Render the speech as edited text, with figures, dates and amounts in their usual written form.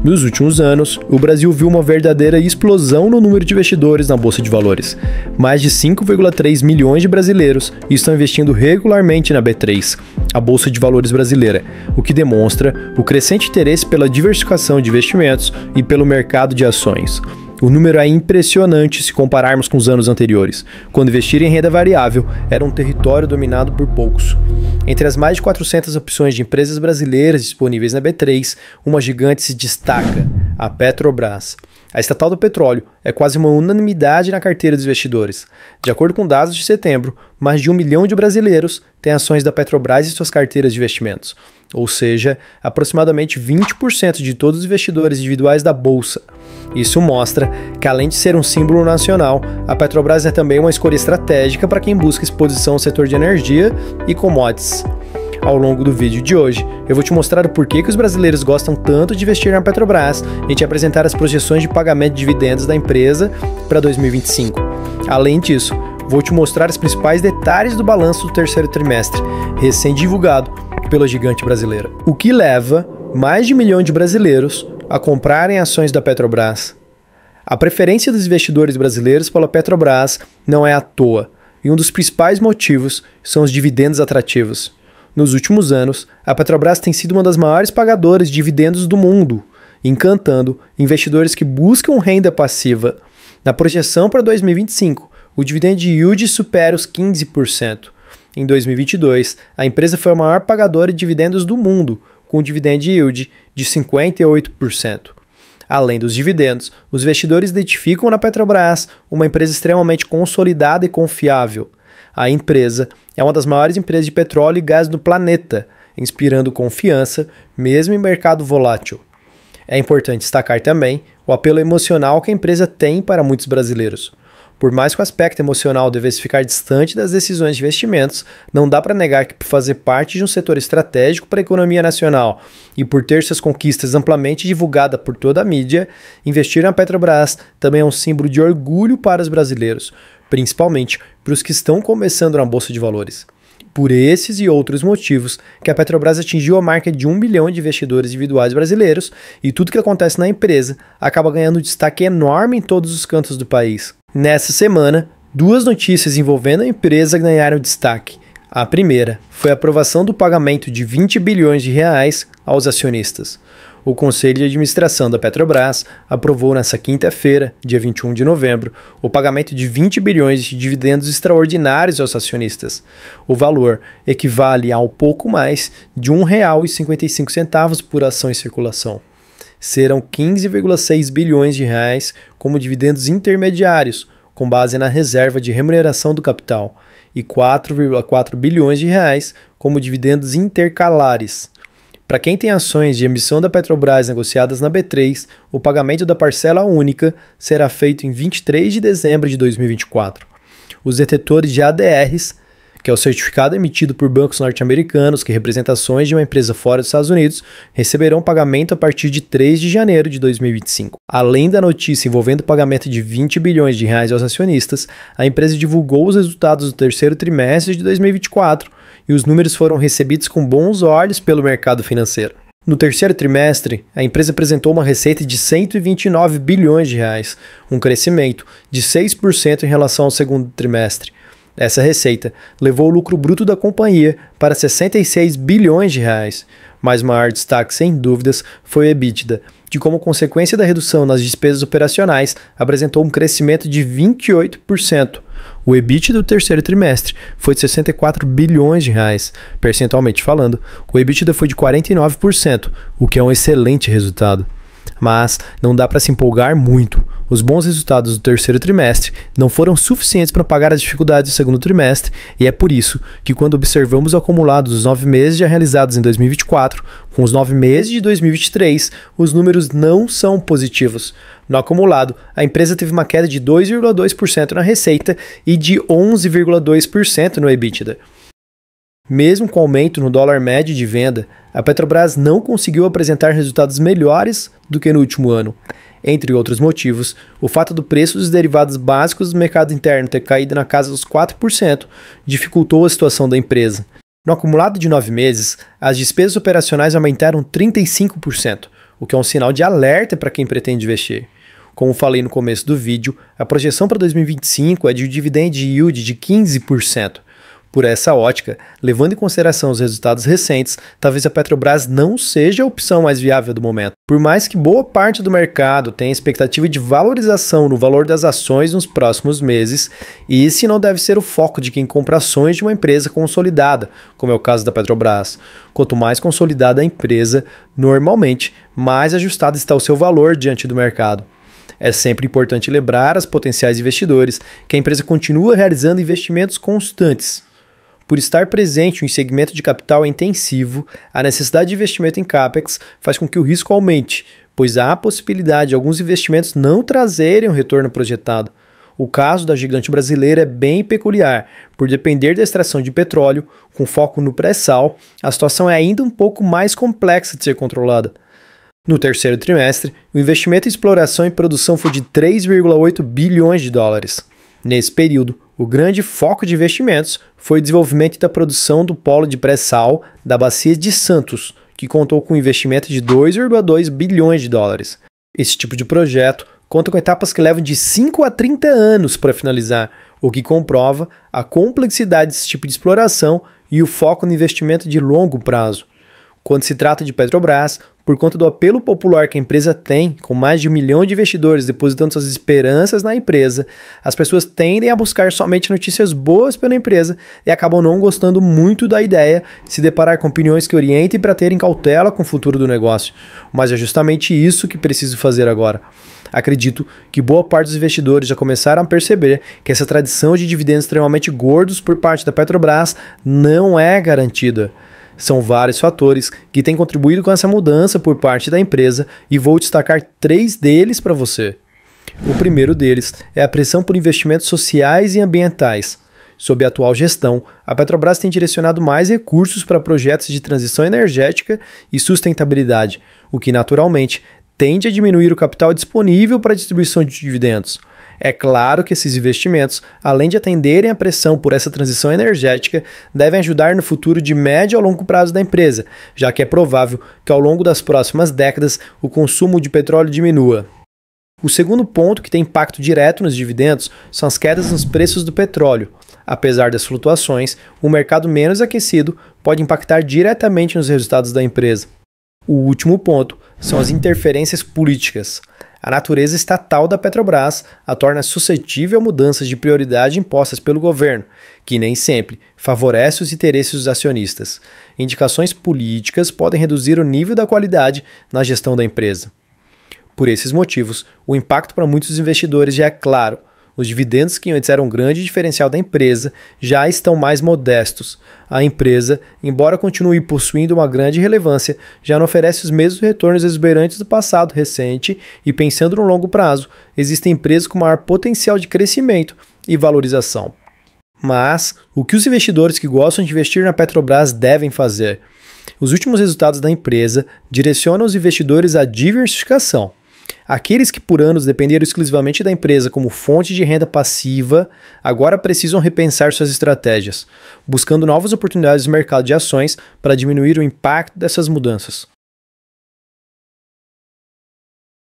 Nos últimos anos, o Brasil viu uma verdadeira explosão no número de investidores na Bolsa de Valores. Mais de 5,3 milhões de brasileiros estão investindo regularmente na B3, a Bolsa de Valores brasileira, o que demonstra o crescente interesse pela diversificação de investimentos e pelo mercado de ações. O número é impressionante se compararmos com os anos anteriores, quando investir em renda variável era um território dominado por poucos. Entre as mais de 400 opções de empresas brasileiras disponíveis na B3, uma gigante se destaca, a Petrobras. A estatal do petróleo é quase uma unanimidade na carteira dos investidores. De acordo com dados de setembro, mais de 1 milhão de brasileiros têm ações da Petrobras em suas carteiras de investimentos, ou seja, aproximadamente 20% de todos os investidores individuais da Bolsa. Isso mostra que, além de ser um símbolo nacional, a Petrobras é também uma escolha estratégica para quem busca exposição ao setor de energia e commodities. Ao longo do vídeo de hoje, eu vou te mostrar o porquê que os brasileiros gostam tanto de investir na Petrobras e te apresentar as projeções de pagamento de dividendos da empresa para 2025. Além disso, vou te mostrar os principais detalhes do balanço do terceiro trimestre, recém-divulgado pela gigante brasileira. O que leva mais de 1 milhão de brasileiros a comprarem ações da Petrobras. A preferência dos investidores brasileiros pela Petrobras não é à toa, e um dos principais motivos são os dividendos atrativos. Nos últimos anos, a Petrobras tem sido uma das maiores pagadoras de dividendos do mundo, encantando investidores que buscam renda passiva. Na projeção para 2025, o dividend yield supera os 15%. Em 2022, a empresa foi a maior pagadora de dividendos do mundo, com um dividend yield de 58%. Além dos dividendos, os investidores identificam na Petrobras uma empresa extremamente consolidada e confiável. A empresa é uma das maiores empresas de petróleo e gás do planeta, inspirando confiança, mesmo em mercado volátil. É importante destacar também o apelo emocional que a empresa tem para muitos brasileiros. Por mais que o aspecto emocional devesse ficar distante das decisões de investimentos, não dá para negar que, por fazer parte de um setor estratégico para a economia nacional e por ter suas conquistas amplamente divulgadas por toda a mídia, investir na Petrobras também é um símbolo de orgulho para os brasileiros, principalmente para os que estão começando na Bolsa de Valores. Por esses e outros motivos que a Petrobras atingiu a marca de 1 milhão de investidores individuais brasileiros e tudo que acontece na empresa acaba ganhando um destaque enorme em todos os cantos do país. Nessa semana, duas notícias envolvendo a empresa ganharam destaque. A primeira foi a aprovação do pagamento de 20 bilhões de reais aos acionistas. O Conselho de Administração da Petrobras aprovou nesta quinta-feira, dia 21 de novembro, o pagamento de 20 bilhões de dividendos extraordinários aos acionistas. O valor equivale ao pouco mais de R$ 1,55 por ação em circulação. Serão 15,6 bilhões de reais como dividendos intermediários, com base na reserva de remuneração do capital, e 4,4 bilhões de reais como dividendos intercalares. Para quem tem ações de emissão da Petrobras negociadas na B3, o pagamento da parcela única será feito em 23 de dezembro de 2024. Os detetores de ADRs, que é o certificado emitido por bancos norte-americanos que representa ações de uma empresa fora dos Estados Unidos, receberão pagamento a partir de 3 de janeiro de 2025. Além da notícia envolvendo o pagamento de 20 bilhões de reais aos acionistas, a empresa divulgou os resultados do terceiro trimestre de 2024 e os números foram recebidos com bons olhos pelo mercado financeiro. No terceiro trimestre, a empresa apresentou uma receita de 129 bilhões de reais, um crescimento de 6% em relação ao segundo trimestre. Essa receita levou o lucro bruto da companhia para 66 bilhões de reais, mas o maior destaque, sem dúvidas, foi o EBITDA, que, como consequência da redução nas despesas operacionais, apresentou um crescimento de 28%. O EBIT do terceiro trimestre foi de 64 bilhões de reais. Percentualmente falando, o EBITDA foi de 49%, o que é um excelente resultado. Mas não dá para se empolgar muito. Os bons resultados do terceiro trimestre não foram suficientes para pagar as dificuldades do segundo trimestre, e é por isso que, quando observamos o acumulado dos 9 meses já realizados em 2024, com os 9 meses de 2023, os números não são positivos. No acumulado, a empresa teve uma queda de 2,2% na receita e de 11,2% no EBITDA. Mesmo com o aumento no dólar médio de venda, a Petrobras não conseguiu apresentar resultados melhores do que no último ano. Entre outros motivos, o fato do preço dos derivados básicos do mercado interno ter caído na casa dos 4% dificultou a situação da empresa. No acumulado de 9 meses, as despesas operacionais aumentaram 35%, o que é um sinal de alerta para quem pretende investir. Como falei no começo do vídeo, a projeção para 2025 é de um dividend yield de 15%. Por essa ótica, levando em consideração os resultados recentes, talvez a Petrobras não seja a opção mais viável do momento. Por mais que boa parte do mercado tenha expectativa de valorização no valor das ações nos próximos meses, esse não deve ser o foco de quem compra ações de uma empresa consolidada, como é o caso da Petrobras. Quanto mais consolidada a empresa, normalmente, mais ajustado está o seu valor diante do mercado. É sempre importante lembrar aos potenciais investidores que a empresa continua realizando investimentos constantes. Por estar presente em um segmento de capital intensivo, a necessidade de investimento em CAPEX faz com que o risco aumente, pois há a possibilidade de alguns investimentos não trazerem o retorno projetado. O caso da gigante brasileira é bem peculiar. Por depender da extração de petróleo, com foco no pré-sal, a situação é ainda um pouco mais complexa de ser controlada. No terceiro trimestre, o investimento em exploração e produção foi de 3,8 bilhões de dólares. Nesse período, o grande foco de investimentos foi o desenvolvimento da produção do polo de pré-sal da Bacia de Santos, que contou com um investimento de 2,2 bilhões de dólares. Esse tipo de projeto conta com etapas que levam de 5 a 30 anos para finalizar, o que comprova a complexidade desse tipo de exploração e o foco no investimento de longo prazo. Quando se trata de Petrobras, por conta do apelo popular que a empresa tem, com mais de 1 milhão de investidores depositando suas esperanças na empresa, as pessoas tendem a buscar somente notícias boas pela empresa e acabam não gostando muito da ideia de se deparar com opiniões que orientem para terem cautela com o futuro do negócio. Mas é justamente isso que preciso fazer agora. Acredito que boa parte dos investidores já começaram a perceber que essa tradição de dividendos extremamente gordos por parte da Petrobras não é garantida. São vários fatores que têm contribuído com essa mudança por parte da empresa e vou destacar 3 deles para você. O primeiro deles é a pressão por investimentos sociais e ambientais. Sob a atual gestão, a Petrobras tem direcionado mais recursos para projetos de transição energética e sustentabilidade, o que naturalmente tende a diminuir o capital disponível para a distribuição de dividendos. É claro que esses investimentos, além de atenderem à pressão por essa transição energética, devem ajudar no futuro de médio a longo prazo da empresa, já que é provável que ao longo das próximas décadas o consumo de petróleo diminua. O segundo ponto que tem impacto direto nos dividendos são as quedas nos preços do petróleo. Apesar das flutuações, um mercado menos aquecido pode impactar diretamente nos resultados da empresa. O último ponto são as interferências políticas. A natureza estatal da Petrobras a torna suscetível a mudanças de prioridade impostas pelo governo, que nem sempre favorece os interesses dos acionistas. Indicações políticas podem reduzir o nível da qualidade na gestão da empresa. Por esses motivos, o impacto para muitos investidores já é claro. Os dividendos, que antes eram um grande diferencial da empresa, já estão mais modestos. A empresa, embora continue possuindo uma grande relevância, já não oferece os mesmos retornos exuberantes do passado recente e, pensando no longo prazo, existem empresas com maior potencial de crescimento e valorização. Mas, o que os investidores que gostam de investir na Petrobras devem fazer? Os últimos resultados da empresa direcionam os investidores à diversificação. Aqueles que por anos dependeram exclusivamente da empresa como fonte de renda passiva, agora precisam repensar suas estratégias, buscando novas oportunidades no mercado de ações para diminuir o impacto dessas mudanças.